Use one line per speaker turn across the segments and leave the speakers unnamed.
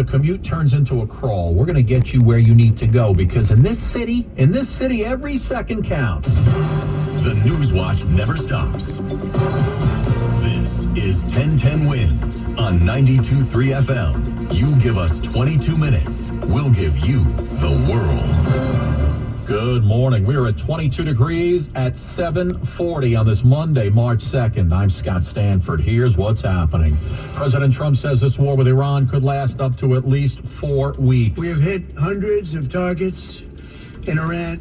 the commute turns into a crawl, we're going to get you where you need to go, because in this city, every second counts.
The News Watch never stops. This is 1010 Wins on 92.3 FM. You give us 22 minutes, we'll give you the world.
Good morning. We are at 22 degrees at 7:40 on this Monday, March 2nd. I'm Scott Stanford. Here's what's happening. President Trump says this war with Iran could last up to at least 4 weeks.
We have hit hundreds of targets in Iran.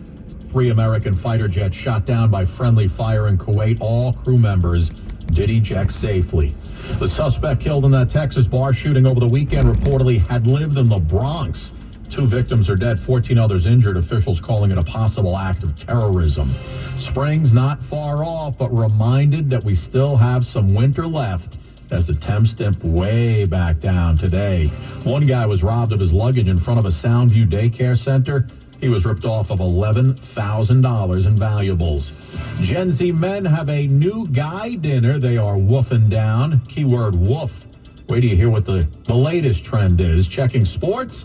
3 American fighter jets shot down by friendly fire in Kuwait. All crew members did eject safely. The suspect killed in that Texas bar shooting over the weekend reportedly had lived in the Bronx. 2 victims are dead, 14 others injured, officials calling it a possible act of terrorism. Spring's not far off, but reminded that we still have some winter left as the temps dip way back down today. One guy was robbed of his luggage in front of a Soundview daycare center. He was ripped off of $11,000 in valuables. Gen Z men have a new guy dinner they are woofing down. Keyword woof. Wait till you hear what the latest trend is. Checking sports.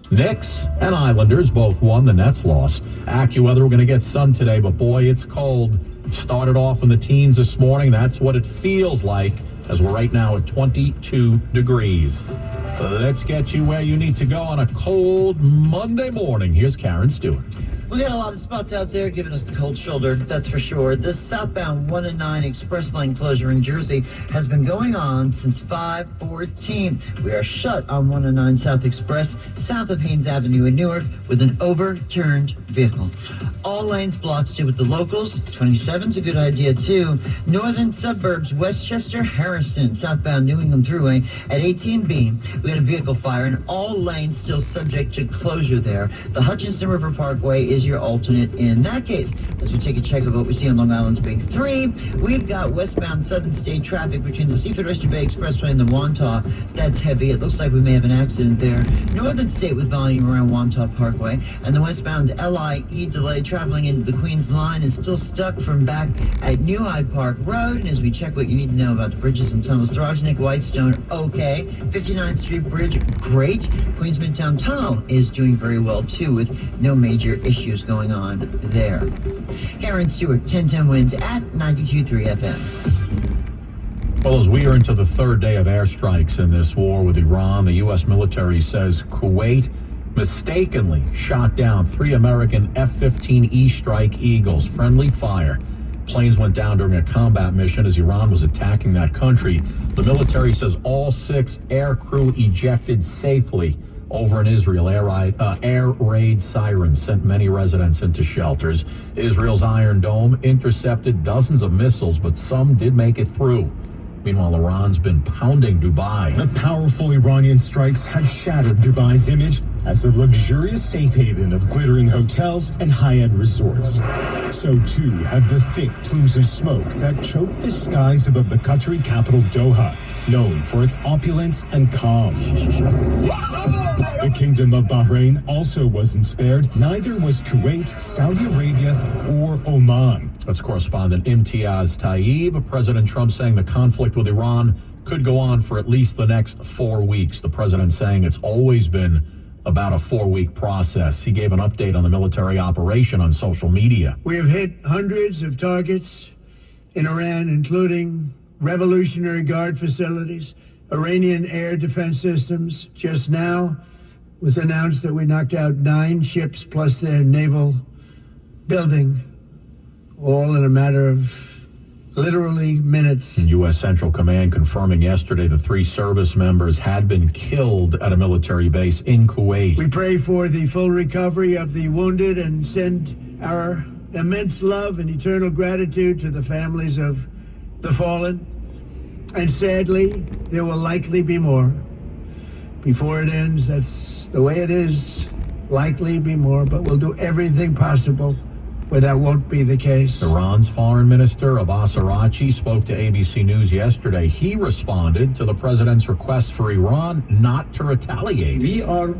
Knicks and Islanders both won. The Nets lost. AccuWeather, we're going to get sun today, but boy, it's cold. Started off in the teens this morning. That's what it feels like as we're right now at 22 degrees. Let's get you where you need to go on a cold Monday morning. Here's Karen Stewart.
We got a lot of spots out there giving us the cold shoulder, that's for sure. This southbound 1 and 9 express lane closure in Jersey has been going on since 5:14. We are shut on 1 and 9 South Express, south of Haynes Avenue in Newark, with an overturned vehicle. All lanes blocked too with the locals. 27's a good idea too. Northern suburbs, Westchester, Harrison, southbound New England Thruway at 18B. We had a vehicle fire and all lanes still subject to closure there. The Hutchinson River Parkway is your alternate in that case. As we take a check of what we see on Long Island's Big 3, we've got westbound Southern State traffic between the Seaford Oyster Bay Expressway and the Wantagh. That's heavy. It looks like we may have an accident there. Northern State with volume around Wantagh Parkway, and the westbound LIE delay traveling into the Queens line is still stuck from back at New Hyde Park Road. And as we check what you need to know about the bridges and tunnels, Thrognick, Whitestone, okay. 59th Street Bridge, great. Queens Midtown Tunnel is doing very well too, with no major issues going on there. Karen Stewart, 1010 Wins at 92.3 FM.
Well, as we are into the 3rd day of airstrikes in this war with Iran, the U.S. military says Kuwait mistakenly shot down 3 American F-15E Strike Eagles. Friendly fire. Planes went down during a combat mission as Iran was attacking that country. The military says all 6 air crew ejected safely. Over in Israel, air raid sirens sent many residents into shelters. Israel's Iron Dome intercepted dozens of missiles, but some did make it through. Meanwhile, Iran's been pounding Dubai.
The powerful Iranian strikes have shattered Dubai's image as a luxurious safe haven of glittering hotels and high-end resorts. So too have the thick plumes of smoke that choke the skies above the Qatari capital Doha, known for its opulence and calm. The Kingdom of Bahrain also wasn't spared. Neither was Kuwait, Saudi Arabia, or Oman.
That's correspondent Imtiaz Taib. President Trump saying the conflict with Iran could go on for at least the next 4 weeks. The president saying it's always been about a 4-week process. He gave an update on the military operation on social media.
We have hit hundreds of targets in Iran, including Revolutionary Guard facilities, Iranian air defense systems. Just now was announced that we knocked out 9 ships plus their naval building, all in a matter of literally minutes.
U.S. Central Command confirming yesterday the 3 service members had been killed at a military base in Kuwait.
We pray for the full recovery of the wounded and send our immense love and eternal gratitude to the families of the fallen. And sadly, there will likely be more. Before it ends, that's the way it is. Likely be more, but we'll do everything possible where that won't be the case.
Iran's foreign minister, Abbas Araghchi, spoke to ABC News yesterday. He responded to the president's request for Iran not to retaliate.
We are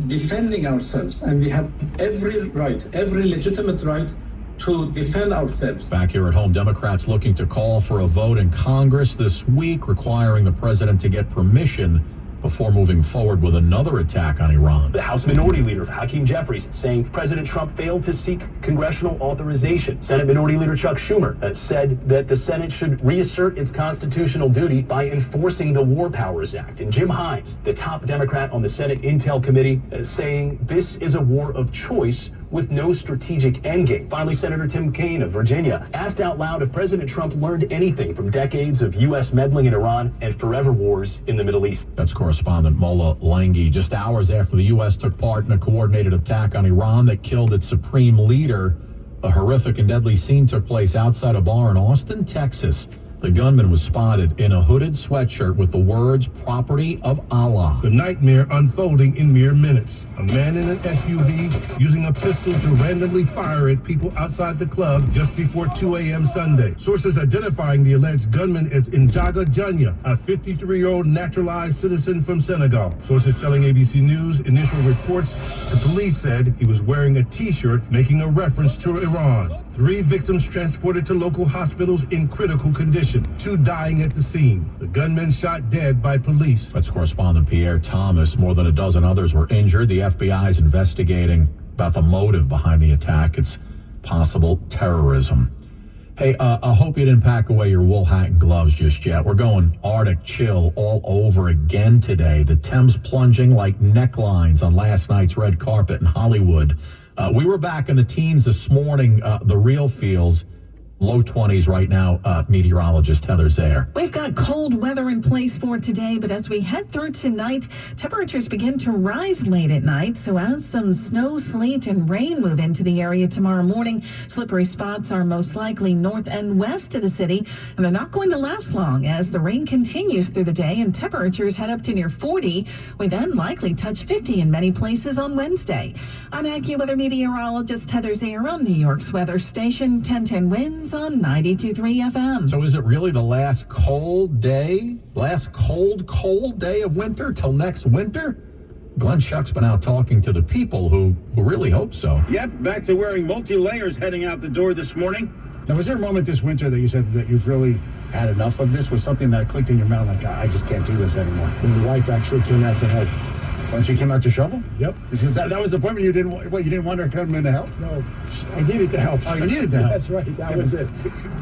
defending ourselves, and we have every right, every legitimate right to defend ourselves.
Back here at home, Democrats looking to call for a vote in Congress this week requiring the president to get permission before moving forward with another attack on Iran.
The House Minority Leader Hakeem Jeffries saying President Trump failed to seek congressional authorization. Senate Minority Leader Chuck Schumer said that the Senate should reassert its constitutional duty by enforcing the War Powers Act. And Jim Himes, the top Democrat on the Senate Intel Committee, saying this is a war of choice with no strategic endgame. Finally, Senator Tim Kaine of Virginia asked out loud if President Trump learned anything from decades of U.S. meddling in Iran and forever wars in the Middle East.
That's correspondent Mola Langi. Just hours after the U.S. took part in a coordinated attack on Iran that killed its supreme leader, a horrific and deadly scene took place outside a bar in Austin, Texas. The gunman was spotted in a hooded sweatshirt with the words, "Property of Allah."
The nightmare unfolding in mere minutes. A man in an SUV using a pistol to randomly fire at people outside the club just before 2 a.m. Sunday. Sources identifying the alleged gunman as Njaga Janya, a 53-year-old naturalized citizen from Senegal. Sources telling ABC News initial reports to police said he was wearing a T-shirt making a reference to Iran. 3 victims transported to local hospitals in critical condition, 2 dying at the scene. The gunman shot dead by police.
That's correspondent Pierre Thomas. More than a dozen others were injured. The FBI is investigating about the motive behind the attack. It's possible terrorism. Hey, I hope you didn't pack away your wool hat and gloves just yet. We're going Arctic chill all over again today. The Thames plunging like necklines on last night's red carpet in Hollywood. We were back in the teens this morning. The real feels low 20s right now. Meteorologist Heather Zaire.
We've got cold weather in place for today, but as we head through tonight, temperatures begin to rise late at night. So as some snow, sleet, and rain move into the area tomorrow morning, slippery spots are most likely north and west of the city, and they're not going to last long as the rain continues through the day and temperatures head up to near 40. We then likely touch 50 in many places on Wednesday. I'm AccuWeather meteorologist Heather Zaire on New York's weather station 1010 Winds on 92.3 FM.
So is it really the last cold day of winter till next winter? Glenn Schuck's been out talking to the people who really hope so.
Yep, back to wearing multi-layers heading out the door this morning.
Now, was there a moment this winter that you said that you've really had enough of this? Was something that clicked in your mind like, I just can't do this anymore?
When the wife actually came out to help.
Once you came out to shovel?
Yep.
That was the point where you didn't want her to come in to help?
No, I needed the help.
Oh, you needed the help.
That's right. That was it.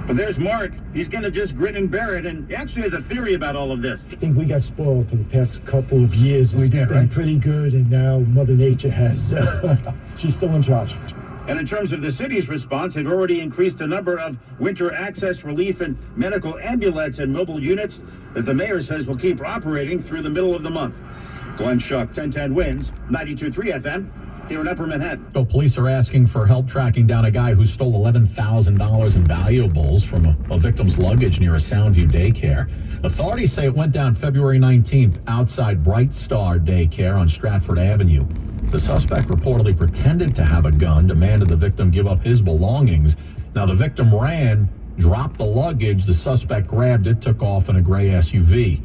But there's Mark. He's going to just grin and bear it, and he actually has a theory about all of this.
I think we got spoiled for the past couple of years.
We did,
It's been
right?
pretty good, and now Mother Nature has. She's still in charge.
And in terms of the city's response, they've already increased the number of winter access relief and medical ambulance and mobile units that the mayor says will keep operating through the middle of the month. Glenn Schuck, 1010 Winds, 92.3 FM, here in Upper Manhattan.
So police are asking for help tracking down a guy who stole $11,000 in valuables from a victim's luggage near a Soundview daycare. Authorities say it went down February 19th outside Bright Star Daycare on Stratford Avenue. The suspect reportedly pretended to have a gun, demanded the victim give up his belongings. Now, the victim ran, dropped the luggage. The suspect grabbed it, took off in a gray SUV.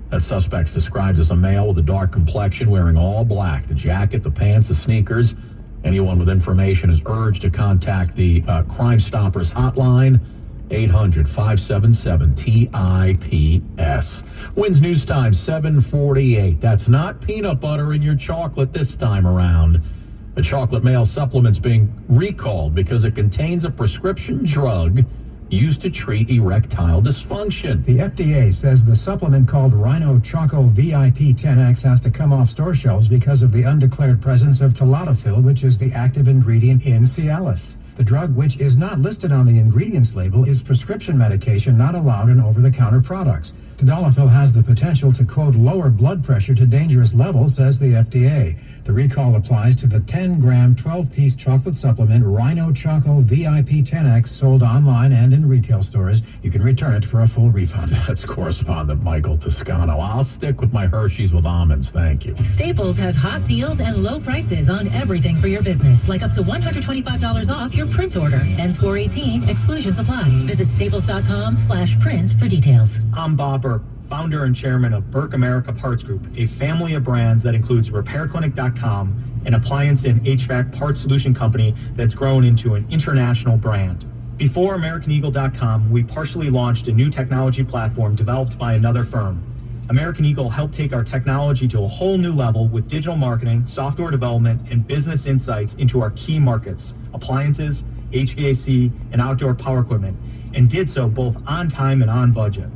That suspect's described as a male with a dark complexion wearing all black, the jacket, the pants, the sneakers. Anyone with information is urged to contact the Crime Stoppers hotline, 800-577-TIPS. Winds News Time, 7:48. That's not peanut butter in your chocolate this time around. The chocolate male supplement's being recalled because it contains a prescription drug used to treat erectile dysfunction.
The FDA says the supplement called Rhino Choco VIP 10X has to come off store shelves because of the undeclared presence of tadalafil, which is the active ingredient in Cialis. The drug, which is not listed on the ingredients label, is prescription medication not allowed in over-the-counter products. Tadalafil has the potential to, quote, lower blood pressure to dangerous levels, says the FDA. The recall applies to the 10-gram, 12-piece chocolate supplement Rhino Choco VIP 10X sold online and in retail stores. You can return it for a full refund.
That's correspondent Michael Toscano. I'll stick with my Hershey's with almonds, thank you.
Staples has hot deals and low prices on everything for your business, like up to $125 off your print order. Ends 4/18, exclusions apply. Visit staples.com/print for details.
I'm Bob Burke, founder and chairman of Burke America Parts Group, a family of brands that includes RepairClinic.com, an appliance and HVAC parts solution company that's grown into an international brand. Before AmericanEagle.com, we partially launched a new technology platform developed by another firm. American Eagle helped take our technology to a whole new level with digital marketing, software development, and business insights into our key markets, appliances, HVAC, and outdoor power equipment, and did so both on time and on budget.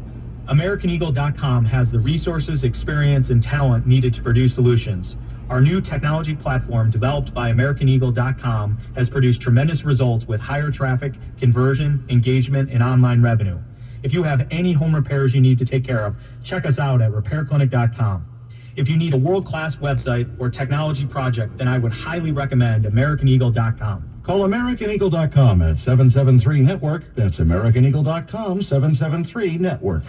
AmericanEagle.com has the resources, experience, and talent needed to produce solutions. Our new technology platform, developed by AmericanEagle.com, has produced tremendous results with higher traffic, conversion, engagement, and online revenue. If you have any home repairs you need to take care of, check us out at RepairClinic.com. If you need a world-class website or technology project, then I would highly recommend AmericanEagle.com.
Call AmericanEagle.com at 773-NETWORK. That's AmericanEagle.com, 773-NETWORK.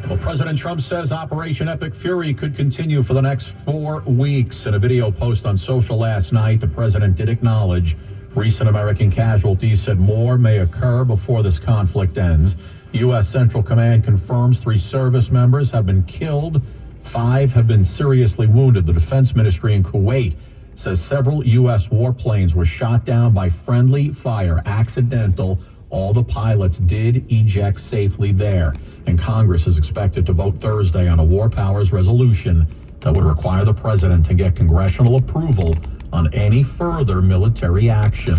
Well, President Trump says Operation Epic Fury could continue for the next 4 weeks. In a video post on social last night, the president did acknowledge recent American casualties, said more may occur before this conflict ends. U.S. Central Command confirms 3 service members have been killed. 5 have been seriously wounded. The Defense Ministry in Kuwait says several U.S. warplanes were shot down by friendly fire, accidental. All the pilots did eject safely there. And Congress is expected to vote Thursday on a war powers resolution that would require the president to get congressional approval on any further military action.